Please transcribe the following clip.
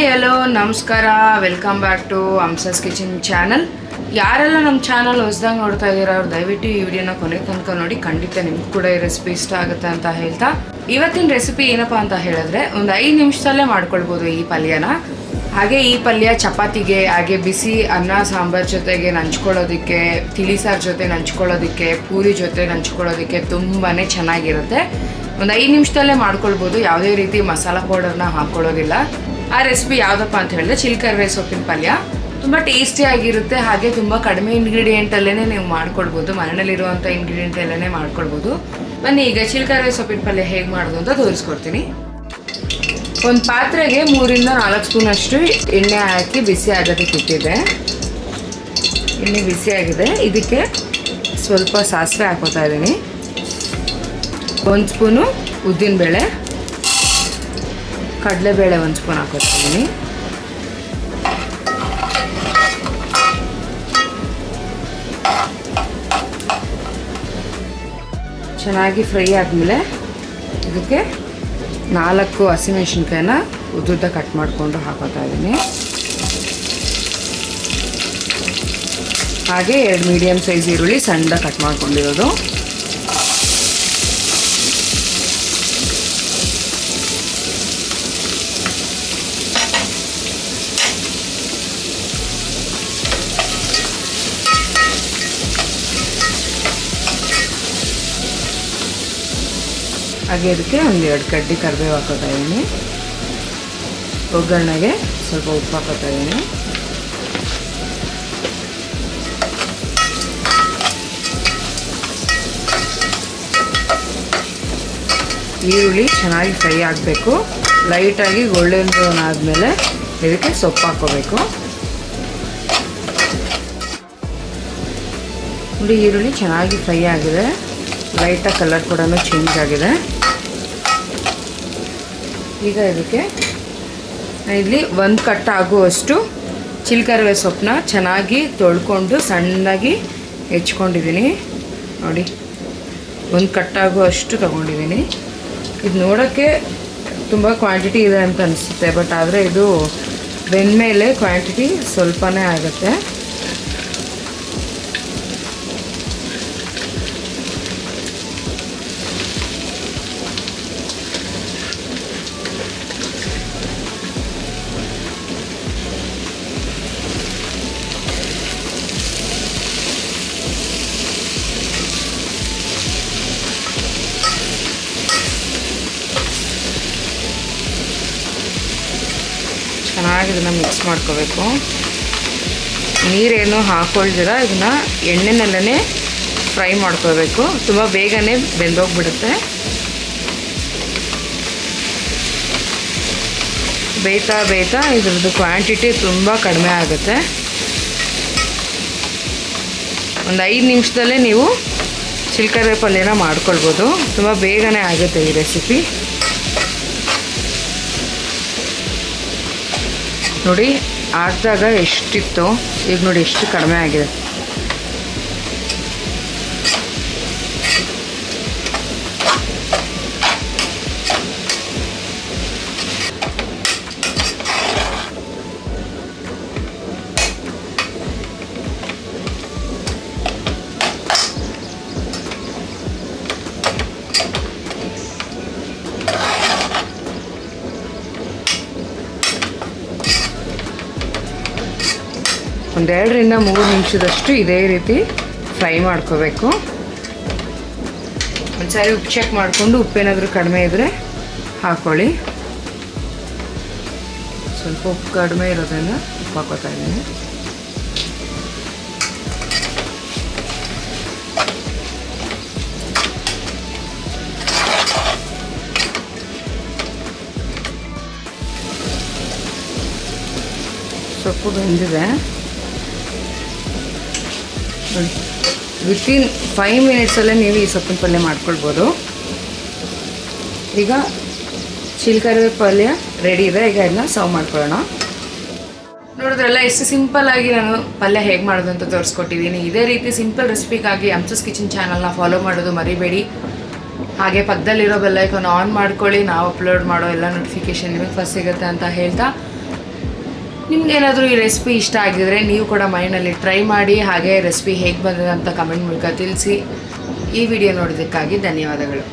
Hi hello ನಮಸ್ಕಾರ, welcome back to Hamsa's kitchen channel. ಯಾರೆಲ್ಲ ನಮ್ಮ ಚಾನಲ್ ಹೊಸದಾಗಿ ನೋಡ್ತಾ ಇದ್ದೀರಾ ಅವ್ರು ದಯವಿಟ್ಟು ಈ ವಿಡಿಯೋನ ಕೊನೆ ತನಕ ನೋಡಿ. ಖಂಡಿತ ನಿಮ್ಗೆ ಕೂಡ ಈ ರೆಸಿಪಿ ಇಷ್ಟ ಆಗುತ್ತೆ ಅಂತ ಹೇಳ್ತಾ, ಇವತ್ತಿನ ರೆಸಿಪಿ ಏನಪ್ಪ ಅಂತ ಹೇಳಿದ್ರೆ ಒಂದು 5 ನಿಮಿಷದಲ್ಲೇ ಮಾಡ್ಕೊಳ್ಬೋದು ಈ ಪಲ್ಯನ. ಹಾಗೆ ಈ ಪಲ್ಯ ಚಪಾತಿಗೆ, ಹಾಗೆ ಬಿಸಿ ಅನ್ನ ಸಾಂಬಾರ್ ಜೊತೆಗೆ ನಂಚ್ಕೊಳ್ಳೋದಕ್ಕೆ, ತಿಳಿ ಸಾರು ಜೊತೆ ನಂಚ್ಕೊಳ್ಳೋದಕ್ಕೆ, ಪೂರಿ ಜೊತೆ ನಂಚ್ಕೊಳ್ಳೋದಕ್ಕೆ ತುಂಬಾ ಚೆನ್ನಾಗಿರುತ್ತೆ. ಒಂದು 5 ನಿಮಿಷದಲ್ಲೇ ಮಾಡ್ಕೊಳ್ಬೋದು, ಯಾವುದೇ ರೀತಿ ಮಸಾಲ ಪೌಡರ್ನ ಹಾಕ್ಕೊಳ್ಳೋದಿಲ್ಲ. ಆ ರೆಸಿಪಿ ಯಾವುದಪ್ಪ ಅಂತ ಹೇಳಿದ್ರೆ ಚಿಲ್ಕರವೆ ಸೊಪ್ಪಿನ ಪಲ್ಯ. ತುಂಬ ಟೇಸ್ಟಿಯಾಗಿರುತ್ತೆ, ಹಾಗೆ ತುಂಬ ಕಡಿಮೆ ಇಂಗ್ರೀಡಿಯೆಂಟಲ್ಲೇ ನೀವು ಮಾಡ್ಕೊಳ್ಬೋದು, ಮನೆಯಲ್ಲಿರುವಂಥ ಇಂಗ್ರೀಡಿಯೆಂಟಲ್ಲೇ ಮಾಡ್ಕೊಳ್ಬೋದು. ಬನ್ನಿ ಈಗ ಚಿಲ್ಕರವೆ ಸೊಪ್ಪಿನ ಪಲ್ಯ ಹೇಗೆ ಮಾಡೋದು ಅಂತ ತೋರಿಸ್ಕೊಡ್ತೀನಿ. ಒಂದು ಪಾತ್ರೆಗೆ 3 ರಿಂದ 4 ಸ್ಪೂನಷ್ಟು ಎಣ್ಣೆ ಹಾಕಿ ಬಿಸಿ ಆಗೋದಕ್ಕೆ ಇಟ್ಟಿದ್ದೆ. ಎಣ್ಣೆ ಬಿಸಿಯಾಗಿದೆ, ಇದಕ್ಕೆ ಸ್ವಲ್ಪ ಸಾಸಿವೆ ಹಾಕೋತಾ ಇದ್ದೀನಿ. 1 ಸ್ಪೂನು ಉದ್ದಿನಬೇಳೆ, ಕಡಲೆಬೇಳೆ 1 ಸ್ಪೂನ್ ಹಾಕೋತಾ ಇದ್ದೀನಿ. ಚೆನ್ನಾಗಿ ಫ್ರೈ ಆದಮೇಲೆ ಇದಕ್ಕೆ 4 ಹಸಿಮೆಣಸಿನ್ಕಾಯಿನ ಉದ್ದುದ್ದ ಕಟ್ ಮಾಡಿಕೊಂಡು ಹಾಕೋತಾ ಇದ್ದೀನಿ. ಹಾಗೆ 2 ಮೀಡಿಯಮ್ ಸೈಜ್ ಈರುಳ್ಳಿ ಸಣ್ಣದಾಗಿ ಕಟ್ ಮಾಡ್ಕೊಂಡಿರೋದು. ಹಾಗೆ ಇದಕ್ಕೆ 1-2 ಕಡ್ಡಿ ಕರಿಬೇವು ಹಾಕೋತಾ ಇದ್ದೀನಿ. ಒಗ್ಗರಣೆಗೆ ಸ್ವಲ್ಪ ಉಪ್ಪು ಹಾಕೋತಾ ಇದ್ದೀನಿ. ಈರುಳ್ಳಿ ಚೆನ್ನಾಗಿ ಫ್ರೈ ಆಗಬೇಕು. ಲೈಟಾಗಿ ಗೋಲ್ಡನ್ ಬ್ರೌನ್ ಆದಮೇಲೆ ಇದಕ್ಕೆ ಸೊಪ್ಪು ಹಾಕೋಬೇಕು. ನೋಡಿ, ಈರುಳ್ಳಿ ಚೆನ್ನಾಗಿ ಫ್ರೈ ಆಗಿದೆ, ಲೈಟಾಗಿ ಕಲರ್ ಕೂಡ ಚೇಂಜ್ ಆಗಿದೆ. ಈಗ ಇದಕ್ಕೆ ಇಲ್ಲಿ 1 ಕಟ್ ಆಗುವಷ್ಟು ಚಿಲ್ಕರವೆ ಸೊಪ್ಪನ್ನ ಚೆನ್ನಾಗಿ ತೊಳ್ಕೊಂಡು ಸಣ್ಣದಾಗಿ ಹೆಚ್ಕೊಂಡಿದ್ದೀನಿ. ನೋಡಿ, 1 ಕಟ್ ಆಗುವಷ್ಟು ತೊಗೊಂಡಿದ್ದೀನಿ. ಇದು ನೋಡೋಕ್ಕೆ ತುಂಬ ಕ್ವಾಂಟಿಟಿ ಇದೆ ಅಂತ ಅನಿಸುತ್ತೆ, ಬಟ್ ಆದರೆ ಇದು ಬೆಂದಮೇಲೆ ಕ್ವಾಂಟಿಟಿ ಸ್ವಲ್ಪನೇ ಆಗುತ್ತೆ. ಚೆನ್ನಾಗಿ ಇದನ್ನು ಮಿಕ್ಸ್ ಮಾಡ್ಕೋಬೇಕು. ನೀರೇನು ಹಾಕ್ಕೊಳ್ದಿರ ಇದನ್ನು ಎಣ್ಣೆನಲ್ಲೇ ಫ್ರೈ ಮಾಡ್ಕೋಬೇಕು. ತುಂಬ ಬೇಗನೆ ಬೆಂದೋಗ್ಬಿಡುತ್ತೆ. ಬೇಯ್ತಾ ಬೇಯ್ತಾ ಇದ್ರದ್ದು ಕ್ವಾಂಟಿಟಿ ತುಂಬ ಕಡಿಮೆ ಆಗುತ್ತೆ. ಒಂದು 5 ನಿಮಿಷದಲ್ಲೇ ನೀವು ಚಿಲ್ಕರವೆ ಪಲ್ಯನ ಮಾಡ್ಕೊಳ್ಬೋದು. ತುಂಬ ಬೇಗನೆ ಆಗುತ್ತೆ ಈ ರೆಸಿಪಿ. ನೋಡಿ, ಹಾಕಿದಾಗ ಎಷ್ಟಿತ್ತು, ಈಗ ನೋಡಿ ಎಷ್ಟು ಕಡಿಮೆ ಆಗಿದೆ. ಒಂದು 2 ರಿಂದ 3 ನಿಮಿಷದಷ್ಟು ಇದೇ ರೀತಿ ಫ್ರೈ ಮಾಡ್ಕೋಬೇಕು. ಒಂದ್ಸಾರಿ ಉಪ್ಪು ಚೆಕ್ ಮಾಡಿಕೊಂಡು ಉಪ್ಪೇನಾದರೂ ಕಡಿಮೆ ಇದ್ದರೆ ಹಾಕ್ಕೊಳ್ಳಿ. ಸ್ವಲ್ಪ ಉಪ್ಪು ಕಡಿಮೆ ಇರೋದ್ರಿಂದ ಉಪ್ಪು ಹಾಕೋತಾ ಇದ್ದೀನಿ. ಸೊಪ್ಪು ಬೆಂದಿದೆ. ವಿತಿನ್ 5 ಮಿನಿಟ್ಸಲ್ಲೇ ನೀವು ಈ ಸೊಪ್ಪಿನ ಪಲ್ಯ ಮಾಡ್ಕೊಳ್ಬೋದು. ಈಗ ಚಿಲ್ಕರವೆ ಪಲ್ಯ ರೆಡಿ ಇದೆ. ಈಗ ಇದನ್ನ ಸರ್ವ್ ಮಾಡ್ಕೊಳ್ಳೋಣ. ನೋಡಿದ್ರಲ್ಲ, ಎಷ್ಟು ಸಿಂಪಲ್ಲಾಗಿ ನಾನು ಪಲ್ಯ ಹೇಗೆ ಮಾಡೋದು ಅಂತ ತೋರಿಸ್ಕೊಟ್ಟಿದ್ದೀನಿ. ಇದೇ ರೀತಿ ಸಿಂಪಲ್ ರೆಸಿಪಿಗಾಗಿ ಹಂಸಸ್ ಕಿಚನ್ ಚಾನಲ್ನ ಫಾಲೋ ಮಾಡೋದು ಮರಿಬೇಡಿ. ಹಾಗೆ ಪಕ್ಕದಲ್ಲಿರೋ ಬೆಲ್ ಐಕಾನ್ ಆನ್ ಮಾಡ್ಕೊಳ್ಳಿ. ನಾವು ಅಪ್ಲೋಡ್ ಮಾಡೋ ಎಲ್ಲ ನೋಟಿಫಿಕೇಷನ್ ನಿಮಗೆ ಫಸ್ಟ್ ಸಿಗುತ್ತೆ ಅಂತ ಹೇಳ್ತಾ ನಿಮ್ಗೇನಾದರೂ ಈ ರೆಸಿಪಿ ಇಷ್ಟ ಆಗಿದರೆ ನೀವು ಕೂಡ ಮೈಂಡಲ್ಲಿ ಟ್ರೈ ಮಾಡಿ, ಹಾಗೆ ರೆಸಿಪಿ ಹೇಗೆ ಬಂದಿದೆ ಅಂತ ಕಮೆಂಟ್ ಮೂಲಕ ತಿಳಿಸಿ. ಈ ವಿಡಿಯೋ ನೋಡೋದಕ್ಕಾಗಿ ಧನ್ಯವಾದಗಳು.